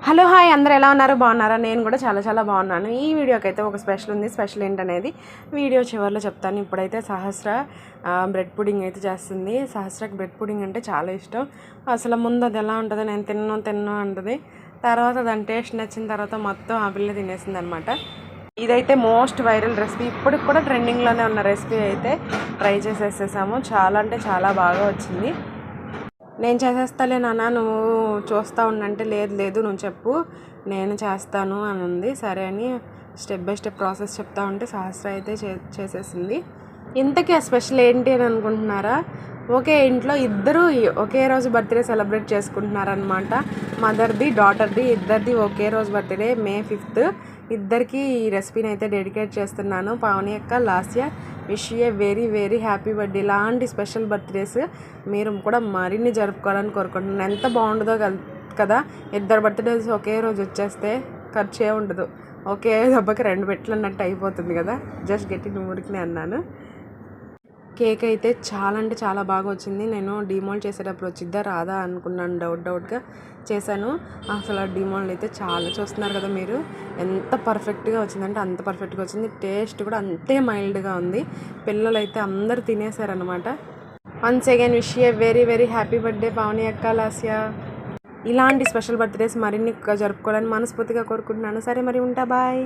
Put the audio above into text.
hello hi అందరూ ఎలా ఉన్నారు బాగున్నారా నేను కూడా చాలా బాగున్నాను ఈ వీడియోకి అయితే ఒక స్పెషల్ ఉంది స్పెషల్ ఏంటనేది వీడియో చివరిలో చెప్తాను ఇప్పుడైతే సహస్ర బ్రెడ్ పుడింగ్ అయితే చేస్తుంది సహస్రకి బ్రెడ్ పుడింగ్ అంటే చాలా ఇష్టం అసలు ముందు అది ఎలా ఉంటుందో నేను తిన్ను అంటది తర్వాత దాని టేస్ట్ నచ్చిన తర్వాత మొత్తం ఆ పిల్ల తినేసింది అనమాట ఇదైతే మోస్ట్ వైరల్ రెసిపీ ఇప్పటికి కూడా ట్రెండింగ్లోనే ఉన్న రెసిపీ అయితే ట్రై చేసేసేసాము చాలా అంటే చాలా బాగా వచ్చింది నేను చేసేస్తాలే నాన్న నువ్వు చూస్తూ ఉండంటే లేదు నువ్వు చెప్పు నేను చేస్తాను అని ఉంది సరే అని స్టెప్ బై స్టెప్ ప్రాసెస్ చెప్తా ఉంటే సహస్ర అయితే చేసేసింది ఇంతకీ ఆ స్పెషల్ ఏంటి అని అనుకుంటున్నారా ఒకే ఇంట్లో ఇద్దరు ఒకే రోజు బర్త్డే సెలబ్రేట్ చేసుకుంటున్నారనమాట మదర్ది డాటర్ది ఇద్దరిది ఒకే రోజు బర్త్డే May 5th ఇద్దరికి ఈ రెసిపీని అయితే డెడికేట్ చేస్తున్నాను పావని అక్క Lasya wish you very happy birthday ఇలాంటి స్పెషల్ బర్త్డేస్ మీరు కూడా మరిన్ని జరుపుకోవాలని కోరుకుంటున్నాను ఎంత బాగుంటుందో కదా ఇద్దరు బర్త్డేస్ ఒకే రోజు వచ్చేస్తే ఖర్చే ఉండదు ఒకే దెబ్బకి 2 పెట్లు అన్నట్టు అయిపోతుంది కదా జస్ట్ గెట్టింగ్ ఊరికి అన్నాను కేక్ అయితే చాలా అంటే చాలా బాగా వచ్చింది నేను డిమోల్డ్ చేసేటప్పుడు వచ్చిద్దా రాదా అనుకున్నాను డౌట్గా చేశాను అసలు డిమోల్డ్ అయితే చాలా చూస్తున్నారు కదా మీరు ఎంత పర్ఫెక్ట్గా వచ్చిందంటే అంత పర్ఫెక్ట్గా వచ్చింది టేస్ట్ కూడా అంతే మైల్డ్గా ఉంది పిల్లలు అయితే అందరు తినేశారనమాట once again wish you very happy birthday Pavani అక్క లాస్య ఇలాంటి స్పెషల్ బర్త్డేస్ మరిన్ని జరుపుకోవాలని మనస్ఫూర్తిగా కోరుకుంటున్నాను సరే మరి ఉంటా బాయ్